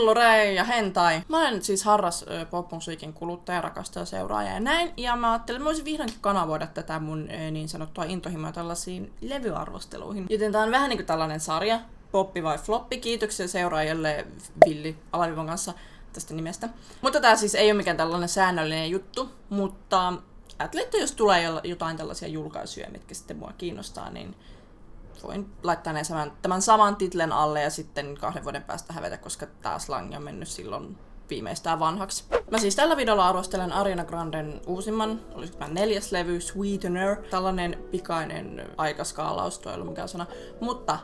Hellurei ja hentai. Mä olen siis harras popmusiikin kuluttaja, rakastaja, seuraaja ja näin. Ja mä ajattelin, että mä voisin vihdoinkin kanavoida tätä mun niin sanottua intohimoa tällaisiin levyarvosteluihin. Joten tää on vähän niinku tällainen sarja. Poppi vai floppi. Kiitoksia seuraajille Villi Alavivan kanssa tästä nimestä. Mutta tää siis ei ole mikään tällainen säännöllinen juttu, mutta ajattelin, että jos tulee jotain tällaisia julkaisuja, mitkä sitten mua kiinnostaa, niin voin laittaa ne tämän saman titlen alle ja sitten 2 vuoden päästä hävetä, koska tää slangi on mennyt silloin viimeistään vanhaksi. Mä siis tällä videolla arvostelen Ariana Granden uusimman, olisiko tämä 4. levy, Sweetener. Tällainen pikainen aikaskaalaus, tuo ei ollut mikään sana. Mutta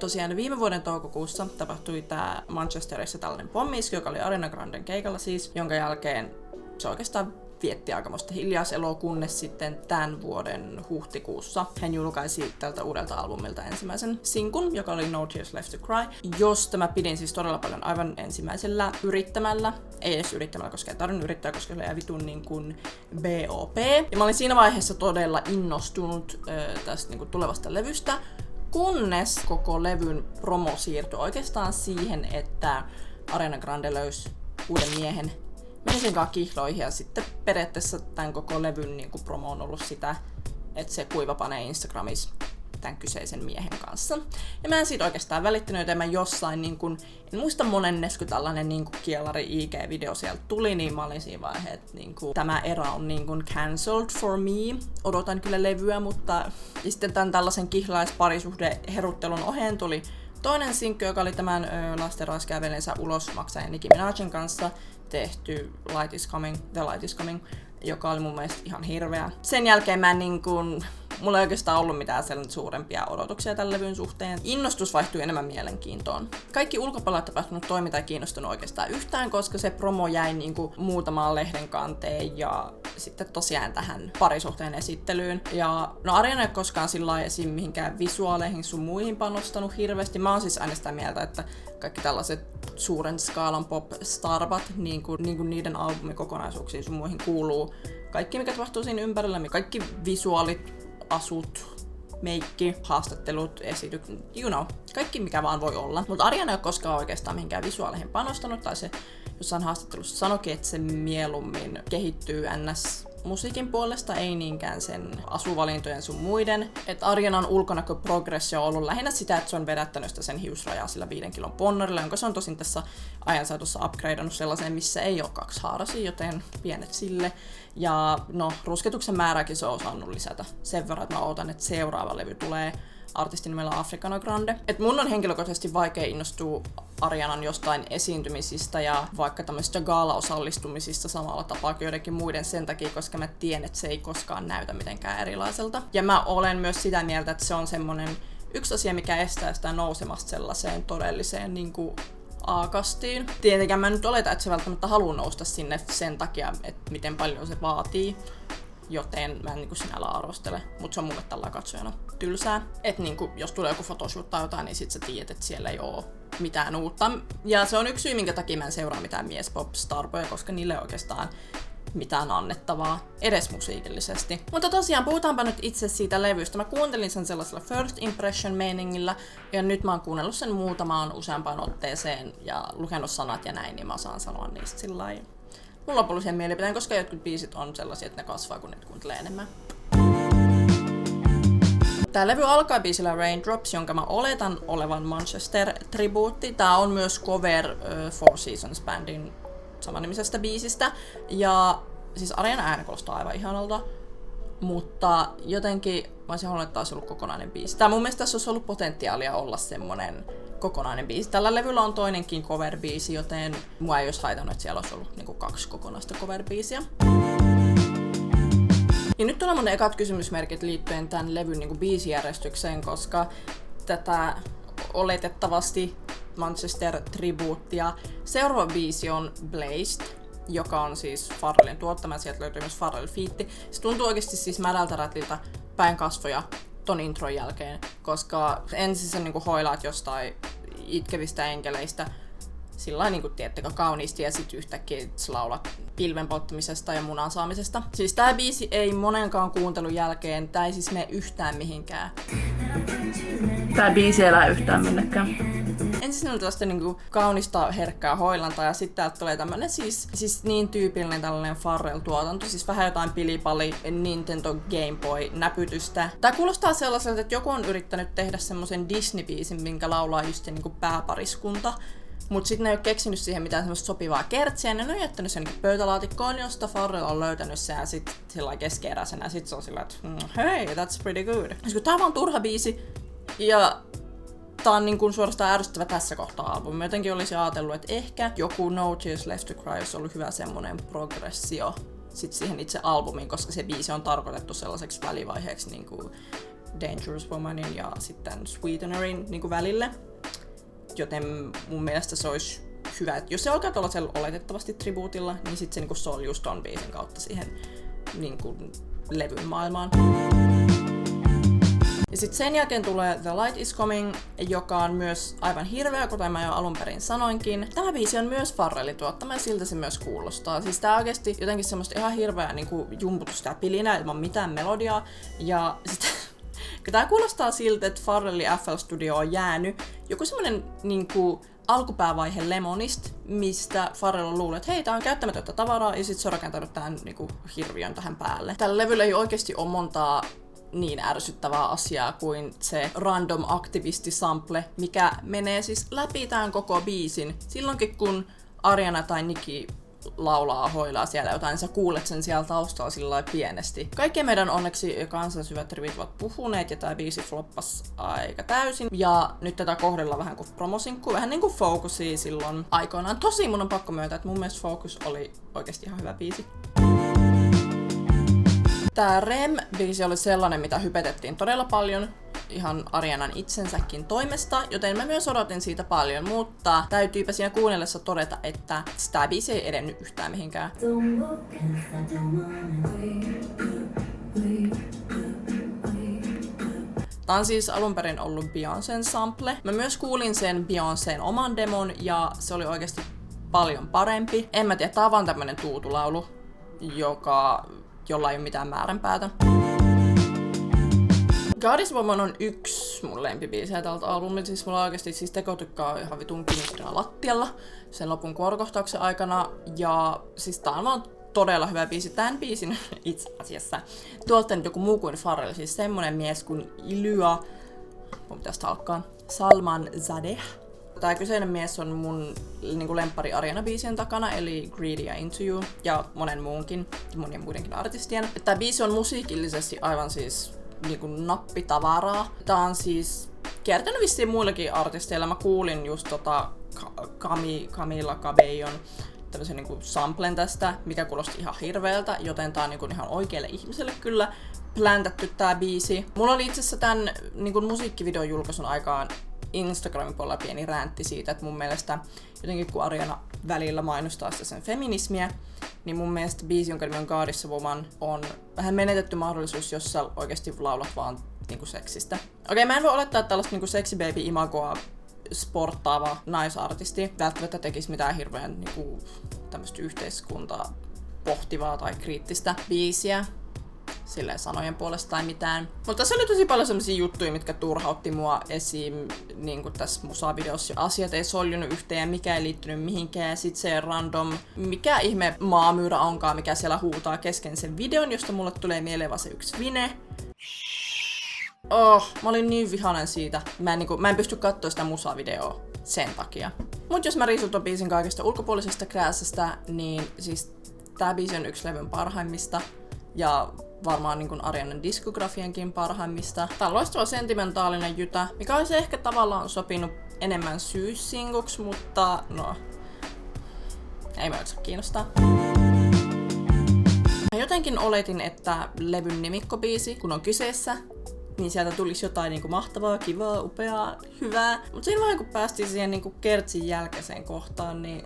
tosiaan viime vuoden toukokuussa tapahtui tää Manchesterissa tällainen pommi-isku, joka oli Ariana Granden keikalla siis, jonka jälkeen se oikeastaan vietti aikamoista hiljaiseloa, kunnes sitten tämän vuoden huhtikuussa hän julkaisi tältä uudelta albumilta ensimmäisen sinkun, joka oli No Tears Left to Cry, josta mä pidin siis todella paljon aivan ensimmäisellä yrittämällä. Ei edes yrittämällä, koska ei tarvinnut yrittää, koska se oli vitun niin kuin BOP. Ja mä olin siinä vaiheessa todella innostunut tästä niin kuin tulevasta levystä, kunnes koko levyn promo siirtyi oikeastaan siihen, että Ariana Grande löysi uuden miehen. Meni sen kanssa kihloihin ja sitten periaatteessa tämän koko levyn niin kuin promo on ollut sitä, että se kuivapanee Instagramissa tämän kyseisen miehen kanssa. Ja mä en siitä oikeastaan välittänyt, joten mä jossain, niin kuin, en muista monennes, kun tällainen niin kuin kielari IG-video sieltä tuli, niin mä olin siinä vaiheessa, että niin kuin, tämä era on niin kuin cancelled for me. Odotan kyllä levyä, mutta sitten tämän tällaisen kihlaisparisuhde heruttelun oheen tuli toinen sinkku, joka oli tämän lastenraiskaajavelensä ulosmaksajan Nicki Minajin kanssa tehty The Light is Coming, joka oli mun mielestä ihan hirveä. Sen jälkeen mulla ei oikeastaan ollut mitään sellaisia suurempia odotuksia tämän levyn suhteen. Innostus vaihtui enemmän mielenkiintoon. Kaikki ulkopuolella tapahtunut toiminta ei kiinnostunut oikeastaan yhtään, koska se promo jäi muutamaan lehden kanteen ja sitten tosiaan tähän parisuhteen esittelyyn. Ja no Ariana ei ole koskaan sillä esim. Mihinkään visuaaleihin sun muihin panostanut hirveästi. Mä oon siis aina sitä mieltä, että kaikki tällaiset suuren skaalan pop-starbat, niin kuin niiden albumikokonaisuuksiin sun muihin kuuluu kaikki, mikä tapahtuu siinä ympärillä, kaikki visuaalit, asut, meikki, haastattelut, esitykset, kaikki mikä vaan voi olla. Mutta Ariana ei ole koskaan oikeastaan mihinkään visuaaleihin panostanut, tai se jossain haastattelussa sanoikin, että se mieluummin kehittyy musiikin puolesta, ei niinkään sen asuvalintojen sun muiden. Että Arianan ulkonäköprogressio on ollut lähinnä sitä, että se on vedättänyt sitä sen hiusrajaa sillä 5 kilon ponnerilla, jonka se on tosin tässä ajan saatossa upgradeannut sellaiseen, missä ei ole 2 haarasia, joten pienet sille. Ja no, rusketuksen määrääkin se on osannut lisätä sen verran, että mä ootan, että seuraava levy tulee artistin nimellä Africana Grande. Et mun on henkilökohtaisesti vaikea innostua Arianan jostain esiintymisistä ja vaikka tämmöisistä gaala-osallistumisista samalla tapaa kuin joidenkin muiden sen takia, koska mä tiedän, että se ei koskaan näytä mitenkään erilaiselta. Ja mä olen myös sitä mieltä, että se on semmonen yksi asia, mikä estää sitä nousemasta sellaiseen todelliseen A-kastiin. Tietenkään mä nyt oleta, että se välttämättä haluaa nousta sinne sen takia, että miten paljon se vaatii. Joten mä en sinällä arvostele, mutta se on mulle tällä katsojana tylsää. Että jos tulee joku photoshoot tai jotain, niin sit sä tiedät, että siellä ei oo mitään uutta. Ja se on yksi syy, minkä takia mä en seuraa mitään miespop-starboja, koska niille ei oikeastaan mitään annettavaa, edes musiikillisesti. Mutta tosiaan, puhutaanpa nyt itse siitä levystä. Mä kuuntelin sen sellaisella first impression meiningillä, ja nyt mä oon kuunnellut sen muutamaan useampaan otteeseen ja lukenut sanat ja näin, niin mä osaan sanoa niistä sillai mun lopullisen mielipiteen, koska jotkut biisit on sellaisia, että ne kasvaa, kun niitä kuuntelee enemmän. Tää levy alkaa biisillä Raindrops, jonka mä oletan olevan Manchester-tribuutti. Tää on myös cover Four Seasons bandin samanimisestä biisistä. Ja siis Ariana ääni kuulostaa aivan ihanalta, mutta jotenkin mä olisin halunnut, että tää olisi ollut kokonainen biisi. Tää mun mielestä tässä olisi ollut potentiaalia olla semmonen kokonainen biisi. Tällä levyllä on toinenkin cover-biisi, joten mua ei olisi haitannut, että siellä olisi ollut 2 kokonaista cover-biisiä. Ja nyt tulee mun ekat kysymysmerkit liittyen tämän levyn biisijärjestykseen, koska tätä oletettavasti Manchester-tribuuttia. Seuraava biisi on Blazed, joka on siis Pharrellin tuottama, sieltä löytyy myös Pharrell-fiitti. Se tuntuu oikeasti siis märältä rätiltä päin kasvoja ton intron jälkeen, koska ensin sä hoilaat jostain itkevistä enkeleistä sillä tiedättekö, kauniisti, ja sit yhtäkkiä sä laulat pilven polttamisesta ja munan saamisesta. Siis tää biisi ei monenkaan kuuntelun jälkeen, tää ei siis mene yhtään mihinkään. Tää biisi ei elää yhtään minnekään. Ensin siinä oli tällaista niinku kaunista herkkää hoilantaa ja sitten täältä tulee tämmönen siis niin tyypillinen tällainen Pharrell-tuotanto, siis vähän jotain pilipali Nintendo Game Boy-näpytystä. Tää kuulostaa sellaiselta, että joku on yrittänyt tehdä semmosen Disney-biisin, minkä laulaa just niinku pääpariskunta. Mut sit ne ei oo keksinyt siihen mitään semmoista sopivaa kertsiä, ne on jättänyt sen niinku pöytälaatikkoon, josta Pharrell on löytänyt sen ja sit sillä keskeeräisenä. Sit se on sillä, että hei, that's pretty good. Koska tää on vaan turha biisi ja tää on niinku suorastaan ärsyttävä tässä kohtaa albumi. Mä jotenkin olisin ajatellut, että ehkä joku No Tears Left to Cry olisi ollut hyvä semmonen progressio sit siihen itse albumiin, koska se biisi on tarkoitettu sellaiseksi välivaiheeksi niinku Dangerous Womanin ja sitten Sweetenerin niinku välille. Joten mun mielestä se olisi hyvä, että jos se alkaa tuollaisella oletettavasti tribuutilla, niin sit se niinku soljuu ton biisin kautta siihen niinku levyn maailmaan. Ja sit sen jälkeen tulee The Light is Coming, joka on myös aivan hirveä, kuten mä jo alun perin sanoinkin. Tämä biisi on myös Pharrellin tuottama ja siltä se myös kuulostaa. Siis tää oikeesti jotenkin semmoista ihan hirveää niinku jumputusta ja pilinää ilman mitään melodiaa. Ja sit tää kuulostaa siltä, että Pharrellin FL Studio on jäänyt joku semmonen niinku alkupäävaihe Lemonista, mistä Pharrell on luullut, että hei, tää on käyttämätöntä tavaraa, ja sit se on rakentanut tän niinku hirviön tähän päälle. Tällä levyllä ei oikeesti ole montaa niin ärsyttävää asiaa kuin se random aktivisti-sample, mikä menee siis läpi tämän koko biisin. Silloinkin kun Ariana tai Nicki laulaa, hoilaa siellä jotain, niin sä kuulet sen siellä taustalla sillä pienesti. Kaikkien meidän onneksi kansansyvät rivit ovat puhuneet ja tää biisi floppas aika täysin. Ja nyt tätä kohdellaan vähän kuin promosinkku, vähän niinku Focusia silloin aikoinaan. Tosi mun on pakko myöntää, että mun mielestä Focus oli oikeesti ihan hyvä biisi. Tää Rem-biisi oli sellainen, mitä hypetettiin todella paljon, ihan Arianan itsensäkin toimesta, joten mä myös odotin siitä paljon, mutta täytyypä siinä kuunnellessa todeta, että sitä biisi ei edennyt yhtään mihinkään. Tää on siis alun perin ollut Beyoncén sample. Mä myös kuulin sen Beyoncén oman demon ja se oli oikeasti paljon parempi. En mä tiedä, tää on vaan tämmönen tuutulaulu, jolla ei ole mitään määränpäätä. God is Woman on yksi mun lempibiisejä tältä albumilta. Siis mulla oikeesti siis tekotykkä on ihan vitun kinistynä lattialla sen lopun kuorokohtauksen aikana. Ja siis tää on vaan todella hyvä biisi. Tän biisin itse asiassa tuottanut joku muu kuin Pharrell. Siis semmonen mies kuin Ilya, mun pitäisi alkaa, Salman Zadeh. Tää kyseinen mies on mun niinku lemppari Ariana-biisien takana, eli Greedy ja Into You, ja monen muidenkin artistien. Tää biisi on musiikillisesti aivan siis niinku nappitavaraa. Tää on siis kiertänyt vissiin muillekin artisteilla. Mä kuulin just Camila Cabellon tämmösen niinku samplen tästä, mikä kuulosti ihan hirveältä, joten tää on niinku ihan oikealle ihmiselle kyllä pläntätty tää biisi. Mulla oli itse asiassa tän niinku musiikkivideon julkaisun aikaan Instagramin puolella pieni räntti siitä, että mun mielestä jotenkin kun Ariana välillä mainostaa sitä sen feminismiä, niin mun mielestä biisi, jonka nimi on God is Woman, on vähän menetetty mahdollisuus, jos sä oikeesti laulat vaan niinku seksistä. Okei, mä en voi olettaa, että tällaista niinku sexy baby imagoa sporttaava naisartisti välttämättä tekisi mitään hirveän niinku tämmöstä yhteiskuntaa pohtivaa tai kriittistä biisiä silleen sanojen puolesta tai mitään. Mutta tässä oli tosi paljon sellaisia juttuja, mitkä turhautti mua esim. Niin kuin tässä musavideossa. Asiat ei soljunut yhteen ja mikä ei liittynyt mihinkään. Ja sit se random, mikä ihme maamyyrä onkaan, mikä siellä huutaa kesken sen videon, josta mulle tulee mieleen vaan se yksi vine. Mä olin niin vihainen siitä. Mä en pysty katsoa sitä musavideoa sen takia. Mut jos mä riisun ton biisin kaikesta ulkopuolisesta krääsästä, niin siis tää biisi on yksi levyn parhaimmista. Ja varmaan niin kuin Arianan diskografiankin parhaimmista. Tää on loistava sentimentaalinen jytä, mikä olisi ehkä tavallaan sopinut enemmän syyssinguksi, mutta no, ei mä jaksa kiinnostaa. Mä jotenkin oletin, että levyn nimikkobiisi, kun on kyseessä, niin sieltä tulisi jotain niinku mahtavaa, kivaa, upeaa, hyvää. Mutta siinä vaiheessa, kun päästiin siihen niinku kertsin jälkeiseen kohtaan, niin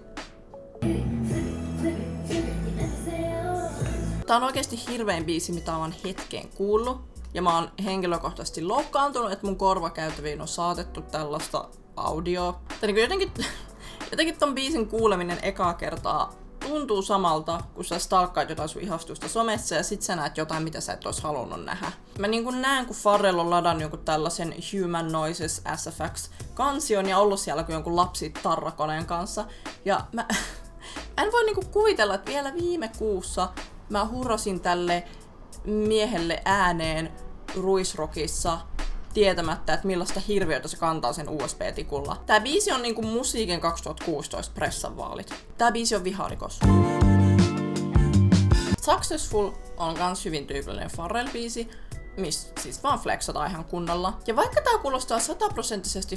tää on oikeesti hirvein biisi, mitä oon hetkeen kuullut. Ja mä oon henkilökohtaisesti loukkaantunut, että mun korvakäytäviin on saatettu tällaista audioa. Tai niinku jotenkin ton biisin kuuleminen ekaa kertaa tuntuu samalta, kun sä stalkkaat jotain sun ihastusta somessa ja sit sä näet jotain, mitä sä et ois halunnut nähdä. Mä niinku näen, kun Pharrell on ladannut jonkun tällaisen Human Noises SFX-kansion ja ollut siellä jonkun lapsi tarrakoneen kanssa. Ja mä en voi niinku kuvitella, että vielä viime kuussa mä hurrasin tälle miehelle ääneen Ruisrockissa tietämättä, että millaista hirviötä se kantaa sen USB-tikulla. Tää biisi on niinku musiikin 2016 pressanvaalit. Tää biisi on viharikos. Successful on kans hyvin tyypillinen Pharrell-biisi, missä siis vaan flexataan ihan kunnolla. Ja vaikka tää kuulostaa 100%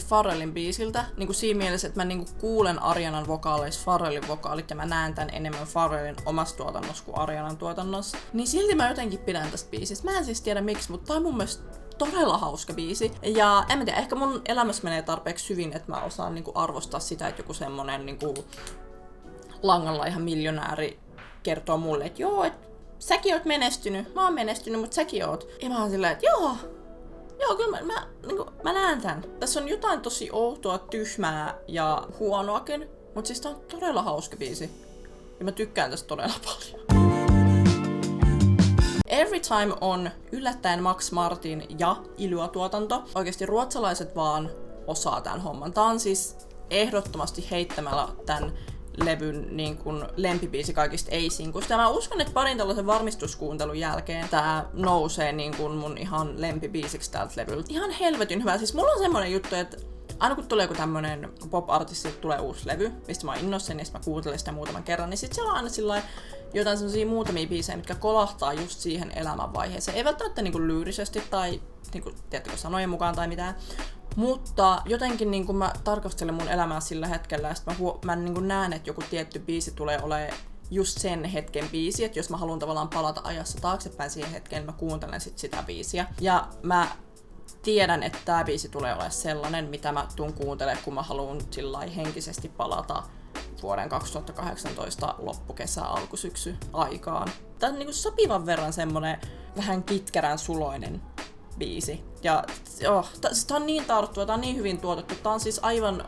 Pharrellin biisiltä, niinku siinä mielessä, että mä niinku kuulen Arianan vokaaleissa Pharrellin vokaalit ja mä näen tän enemmän Pharrellin omassa tuotannossa kuin Arianan tuotannossa, niin silti mä jotenkin pidän tästä biisistä. Mä en siis tiedä miksi, mutta tää on mun mielestä todella hauska biisi. Ja en mä tiedä, ehkä mun elämässä menee tarpeeksi hyvin, että mä osaan niinku arvostaa sitä, että joku semmonen niinku langalla ihan miljonääri kertoo mulle, että joo, että säkin oot menestynyt, mä oon menestynyt, mutta säkin oot. Ja mä oon silleen, että joo, kyllä mä näen tän. Tässä on jotain tosi outoa, tyhmää ja huonoakin, mutta siis tää on todella hauska biisi. Ja mä tykkään tästä todella paljon. Every Time on yllättäen Max Martin ja Ylva-tuotanto. Oikeesti ruotsalaiset vaan osaa tän homman. Tää on siis ehdottomasti heittämällä tän levyn niin kuin lempibiisi kaikista ei-sinkuista. Ja mä uskon, että parin tällaisen varmistuskuuntelun jälkeen tää nousee niin kuin mun ihan lempibiisiksi täältä levyltä. Ihan helvetin hyvä. Siis mulla on semmonen juttu, että aina kun tulee joku tämmönen pop-artisti, tulee uusi levy, mistä mä oon innoissani, ja sit mä kuuntelen sitä muutaman kerran, niin sit siellä on aina sillai jotain semmosia muutamia biisejä, mitkä kolahtaa just siihen elämänvaiheeseen. Ei välttämättä niinku lyyrisesti tai niinku, tiedättekö, sanojen mukaan tai mitään. Mutta jotenkin niin mä tarkastelen mun elämää sillä hetkellä, ja sit mä niin näen, että joku tietty biisi tulee olemaan just sen hetken biisi, että jos mä haluan tavallaan palata ajassa taaksepäin siihen hetkeen, niin mä kuuntelen sit sitä biisiä. Ja mä tiedän, että tää biisi tulee olemaan sellainen, mitä mä tuun kuuntelemaan, kun mä haluan sillai henkisesti palata vuoden 2018 loppukesä alkusyksy aikaan. Tää on niinku sopivan verran semmonen vähän kitkerän suloinen biisi. Ja tää on niin tarttua, tää on niin hyvin tuotettu, tää on siis aivan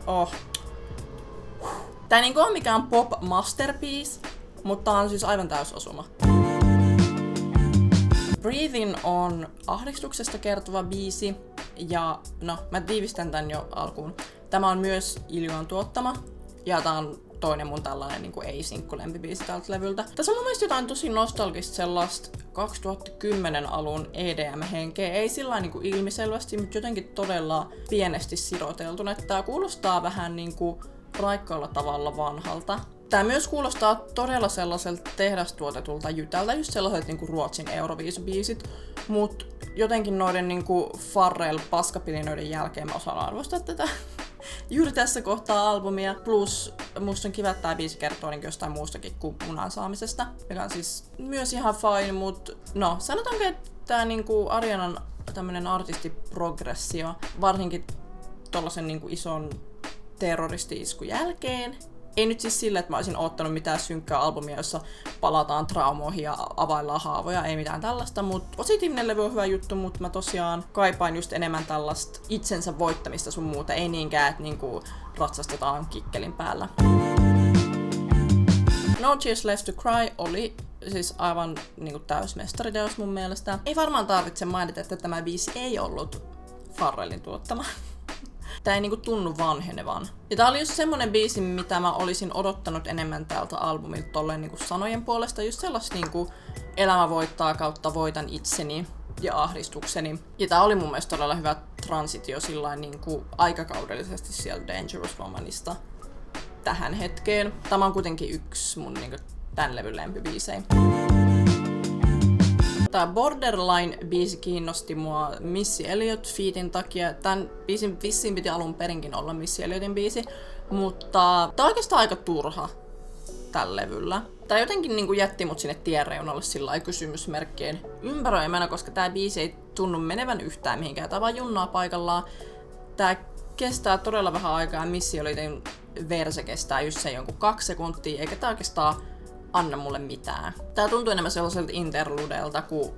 Tää ei niinku oo mikään pop masterpiece, mutta tää on siis aivan täysosuma. Breathing on ahdistuksesta kertova biisi, ja no, mä tiivistän tän jo alkuun. Tämä on myös Ylvan tuottama, ja tää on toinen mun tällainen niin kuin ei-sinkkulempibiisi tältä levyltä. Tässä on mun mielestä jotain tosi nostalgista sellaista 2010 alun EDM-henkeä. Ei sillä niin kuin ilmiselvästi, mutta jotenkin todella pienesti siroteltuna. Tää kuulostaa vähän niin kuin raikkaalla tavalla vanhalta. Tää myös kuulostaa todella sellaiselta tehdastuotetulta jytältä, just sellaiset niinku Ruotsin Euroviisubiisit, mut jotenkin noiden niinku Pharrell-paskapilinoiden jälkeen mä osaan arvostaa tätä juuri tässä kohtaa albumia. Plus musta on kiva, että tää biisi kertoo niinku jostain muustakin kuin munan saamisesta, joka on siis myös ihan fine, mut no sanotaanko, että tää niinku Arianan tämmönen artistiprogressio, varsinkin tollasen niinku ison terroristi-iskun jälkeen. Ei nyt siis sillä, että mä olisin oottanut mitään synkkää albumia, jossa palataan traumoihin ja availlaan haavoja, ei mitään tällaista, mutta positiivinen levy on hyvä juttu, mutta mä tosiaan kaipaan just enemmän tällaista itsensä voittamista sun muuta, ei niinkään, että niinku ratsastetaan kikkelin päällä. No Tears Left to Cry oli siis aivan niinku täysmestariteos mun mielestä. Ei varmaan tarvitse mainita, että tämä biisi ei ollut Pharrellin tuottama. Tää ei niinku tunnu vanhenevan. Ja tää oli just semmonen biisi, mitä mä olisin odottanut enemmän täältä albumilta tolleen niinku sanojen puolesta. Just sellaista niinku elämä voittaa kautta voitan itseni ja ahdistukseni. Ja tää oli mun mielestä todella hyvä transitio sillain niinku aikakaudellisesti sieltä Dangerous Womanista tähän hetkeen. Tämä on kuitenkin yksi mun niinku tän levyn lempibiisejä. Tää Borderline-biisi kiinnosti mua Missy Elliott featin takia. Tän biisin vissiin piti alun perinkin olla Missy Elliotin biisi, mutta tää on oikeastaan aika turha tällä levyllä. Tää jotenkin niinku jätti mut sinne tienreunalle sillai kysymysmerkkien ympäröimänä, koska tää biisi ei tunnu menevän yhtään mihinkään. Tää vaan junnaa paikallaan. Tää kestää todella vähän aikaa. Missy Elliotin verse kestää just se jonkun 2 sekuntia, eikä tää oikeastaan anna mulle mitään. Tää tuntuu enemmän sellaiselta interludelta kuin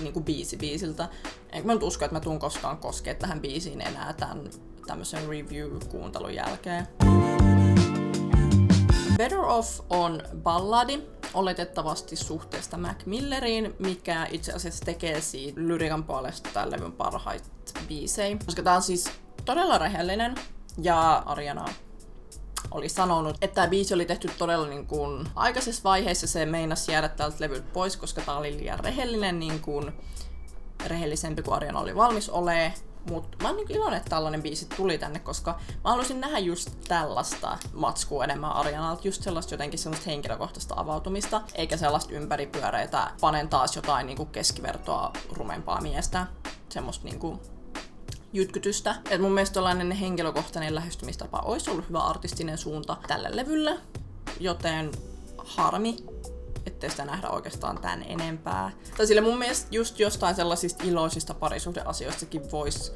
niinku biisiltä. Enkä mä nyt usko, että mä tuun koskaan koskea tähän biisiin enää tän tämmösen review-kuuntelun jälkeen. Better Off on balladi, oletettavasti suhteesta Mac Milleriin, mikä itse asiassa tekee siitä lyriikan puolesta tämän levyn parhaita biisejä. Koska tää on siis todella rehellinen, ja Ariana oli sanonut, että tämä biisi oli tehty todella niin kuin aikaisessa vaiheessa, se meinasi jäädä tältä levyltä pois, koska tää oli liian rehellinen, niin kuin rehellisempi kuin Ariana oli valmis olee. Mutta mä oon niin iloinen, että tällainen biisi tuli tänne, koska mä haluaisin nähdä just tällaista matskua enemmän Arianalta, just sellaista jotenkin sellaista henkilökohtaista avautumista, eikä sellaista ympäripyöreitä, panen taas jotain niinku keskivertoa rumempaa miestä, semmoista niinku jytkytystä. Et mun mielestä tällainen henkilökohtainen lähestymistapa olisi ollut hyvä artistinen suunta tälle levylle, joten harmi, ettei sitä nähdä oikeastaan tän enempää. Tai sille mun mielestä just jostain sellaisista iloisista parisuhdeasioistakin voisi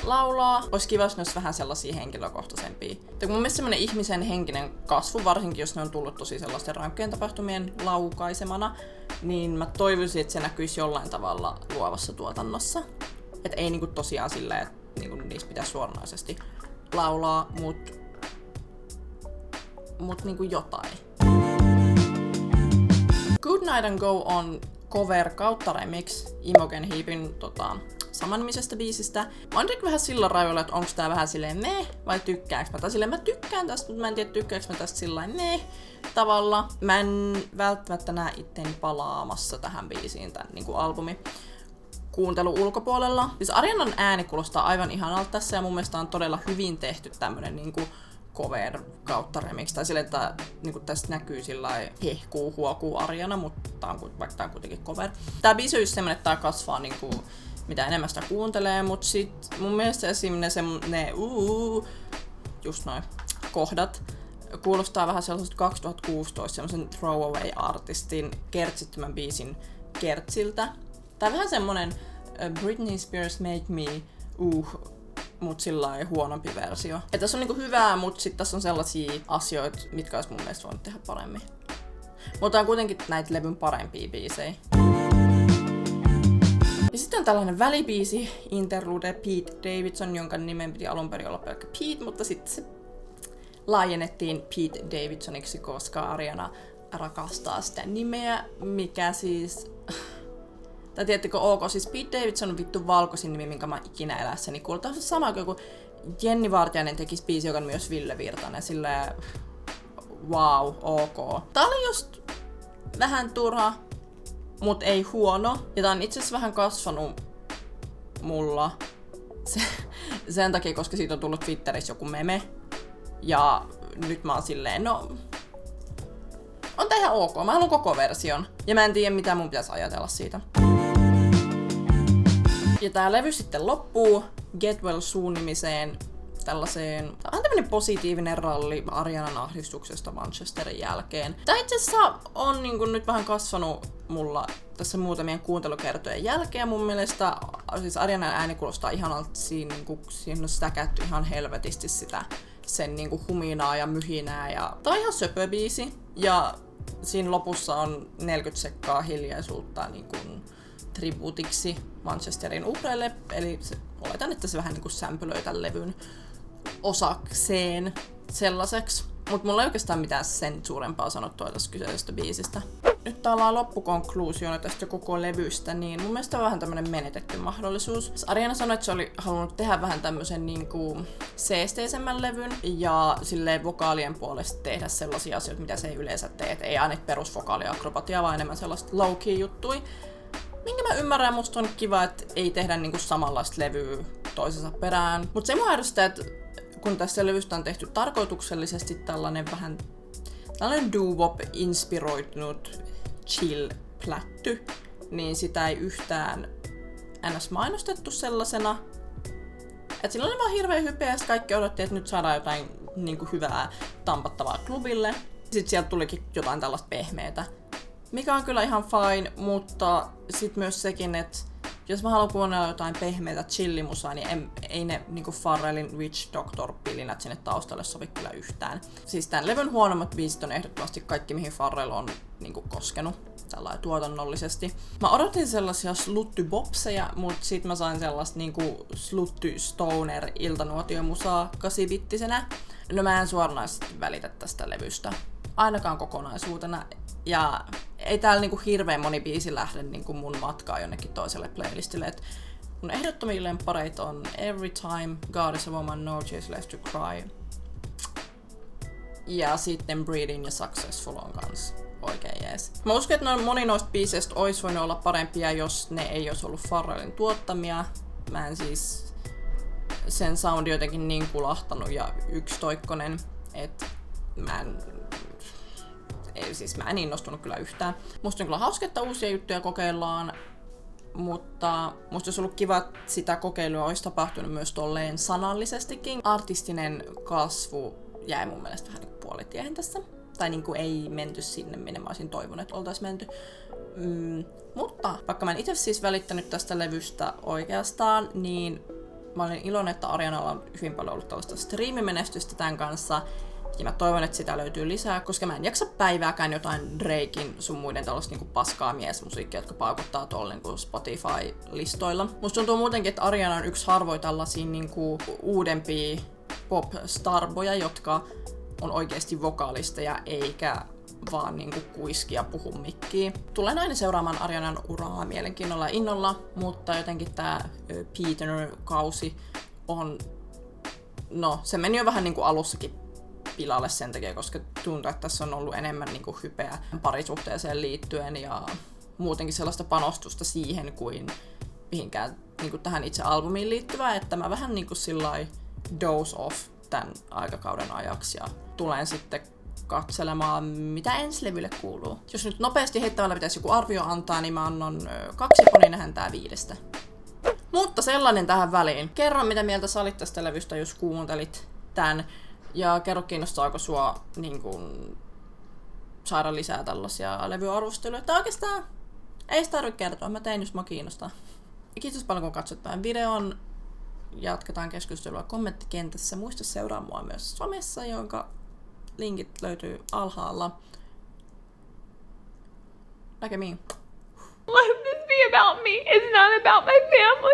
laulaa. Olisi kiva, jos ne olisi vähän sellaisia henkilökohtaisempia. Ja mun mielestä semmonen ihmisen henkinen kasvu, varsinkin jos ne on tullut tosi sellaisten rankkojen tapahtumien laukaisemana, niin mä toivoisin, että se näkyisi jollain tavalla luovassa tuotannossa. Että ei niinku tosiaan silleen, että niinku niistä pitäisi suoranaisesti laulaa, mut niinku jotain. Good Night and Go on cover kautta remix Imogen Heapin samannimisestä biisistä. Mä oon vähän sillä raivoilla, että onko tää vähän silleen meh vai tykkääks mä. Tai silleen mä tykkään tästä, mutta mä en tiedä tykkääks mä tästä sillain meh tavalla. Mä en välttämättä näe itteni palaamassa tähän biisiin tän niinku albumi kuuntelun ulkopuolella. Siis Arianan ääni kuulostaa aivan ihanalta tässä ja mun mielestä on todella hyvin tehty tämmönen niinku cover kautta remix, tai sille, että niinku tästä näkyy sillai hehkuu, huokuu Ariana, mutta vaikka tää on kuitenkin cover. Tää biisi on just semmonen, että tää kasvaa niinku, mitä enemmän sitä kuuntelee, mut sit mun mielestä esim. ne just noin kohdat kuulostaa vähän sellaiset 2016 semmosen throwaway-artistin kertsittömän biisin kertsiltä. Tää on vähän semmonen Britney Spears Make Me mut sillai huonompi versio. Et tässä on niinku hyvää, mut sit tässä on sellaisia asioita, mitkä olisi mun mielestä voinut tehdä paremmin. Mutta on kuitenkin näitä levyn parempia biisejä. Ja sitten on tällainen välibiisi, interlude Pete Davidson, jonka nimen piti alun perin olla pelkkä Pete, mutta sitten se laajennettiin Pete Davidsoniksi, koska Ariana rakastaa sitä nimeä, mikä siis... Tai tiedättekö, siis Pete Davidson on vittu valkoisin nimi, minkä mä ikinä elässäni kuullut. Tämä on sama kuin joku Jenni Vartiainen tekisi biisi, joka on myös Ville Virtanen. Silleen, wow, ok. Tää oli just vähän turha, mut ei huono. Ja tää on itse asiassa vähän kasvanut mulla sen takia, koska siitä on tullut Twitterissä joku meme. Ja nyt mä oon silleen, no... On tää ihan ok, mä haluan koko version. Ja mä en tiedä, mitä mun pitäisi ajatella siitä. Ja tää levy sitten loppuu Get Well Soon-nimiseen tällaiseen, on tämmönen positiivinen ralli Arianan ahdistuksesta Manchesterin jälkeen. Tää itse asiassa on niin kun nyt vähän kasvanut mulla tässä muutamien kuuntelukertojen jälkeen. Mun mielestä siis Arianan ääni kuulostaa ihanalta, siinä on säkätty ihan helvetisti sitä sen niin kuin huminaa ja myhinää. Ja tää on ihan söpö biisi. Ja siinä lopussa on 40 sekkaa hiljaisuutta niin kuin tribuutiksi Manchesterin uhreille, eli oletan, että se vähän niin kuin sämpylöi tämän levyn osakseen sellaiseksi. Mutta mulla ei oikeastaan mitään sen suurempaa sanottua tästä kyseisestä biisistä. Nyt tää ollaan loppukonkluusiona tästä koko levystä, niin mun mielestä on vähän tämmönen menetetty mahdollisuus. Ariana sanoi, että se oli halunnut tehdä vähän tämmösen niinku seesteisemmän levyn ja silleen vokaalien puolesta tehdä sellaisia asioita, mitä se ei yleensä tee. Et ei aina perusvokaaliakrobatiaa, vaan enemmän sellaista low-key juttui. Minkä mä ymmärrän, musta on kiva, että ei tehdä niinku samanlaista levyä toisensa perään. Mut se mua ärsyttää, että kun tästä levystä on tehty tarkoituksellisesti tällainen doo-wop inspiroitunut chill-plätty, niin sitä ei yhtään ns. Mainostettu sellaisena. Et sillä oli vaan hirveä hype ja kaikki odotti, että nyt saadaan jotain niinku hyvää tampattavaa klubille. Sitten sieltä tulikin jotain tällaista pehmeetä, mikä on kyllä ihan fine, mutta sit myös sekin, että Jos mä haluan kuunnella jotain pehmeitä chillimusaa, niin ei ne niinku Pharrellin Witch Doctor-pilinät sinne taustalle sovi kyllä yhtään. Siis tän levyn huonommat biisit on ehdottomasti kaikki, mihin Pharrell on niinku koskenut tällainen tuotannollisesti. Mä odotin sellaisia slutty-bopseja, mut sit mä sain sellaista niinku slutty-stoner iltanuotiomusaa 8-bittisenä. No mä en suoranaisesti välitä tästä levystä. Ainakaan kokonaisuutena. Ja ei täällä niinku hirveän moni biisi lähde niinku mun matkaa jonnekin toiselle playlistille. Et mun ehdottomia lemppareita on Every Time, God is a Woman, No Chase Left to Cry. Ja sitten Breeding ja Successful on kans oikein jees. Mä uskon, että moni noista biiseistä olisi voinut olla parempia, jos ne ei olisi ollut Pharrellin tuottamia. Mä en siis sen soundi jotenkin niin kulahtanut ja yksitoikkonen, että mä en innostunut kyllä yhtään. Musta on kyllä hauska, että uusia juttuja kokeillaan, mutta musta olisi ollut kiva, että sitä kokeilua olisi tapahtunut myös tolleen sanallisestikin. Artistinen kasvu jäi mun mielestä vähän niin puolitiehen tässä. Tai niin kuin ei menty sinne, minne mä olisin toivonut, että oltais menty. Mutta vaikka mä en itse siis välittänyt tästä levystä oikeastaan, niin mä olin iloinen, että Arianalla on hyvin paljon ollut tällaista striimimenestystä tämän kanssa. Ja mä toivon, että sitä löytyy lisää, koska mä en jaksa päivääkään jotain Drakein sun muiden tällaista niinku paskaa miesmusiikkia, jotka paukuttaa tuolla niinku Spotify-listoilla. Musta tuntuu muutenkin, että Ariana on yksi harvoin tällaisia niinku uudempia pop-starboja, jotka on oikeasti vokaalisteja eikä vaan niinku kuiskia puhu mikkiä. Tulen aina seuraamaan Arianan uraa mielenkiinnolla ja innolla, mutta jotenkin tää Peter-kausi on... No, se meni jo vähän niinku alussakin pilalle sen takia, koska tuntuu, että tässä on ollut enemmän niinku hypeä parisuhteeseen liittyen ja muutenkin sellaista panostusta siihen kuin mihinkään niinku tähän itse albumiin liittyvää, että mä vähän niinku sillai dose off tämän aikakauden ajaksi ja tulen sitten katselemaan, mitä ensi levylle kuuluu. Jos nyt nopeasti heittämällä pitäisi joku arvio antaa, niin mä annan 2 poninähäntää 5. Mutta sellainen tähän väliin. Kerro, mitä mieltä sä olit tästä levystä, jos kuuntelit tän. Ja kerro, kiinnostaako sua niin kun, saada lisää tällaisia levyarvosteluja. Tai oikeastaan ei sitä tarvitse kertoa, mä tein, jos mä kiinnostaa. Kiitos paljon, kun katsot tämän videon. Jatketaan keskustelua kommenttikentässä. Muista seuraa mua myös somessa, jonka linkit löytyy alhaalla. Näkemiin. Let this be about me. It's not about my family.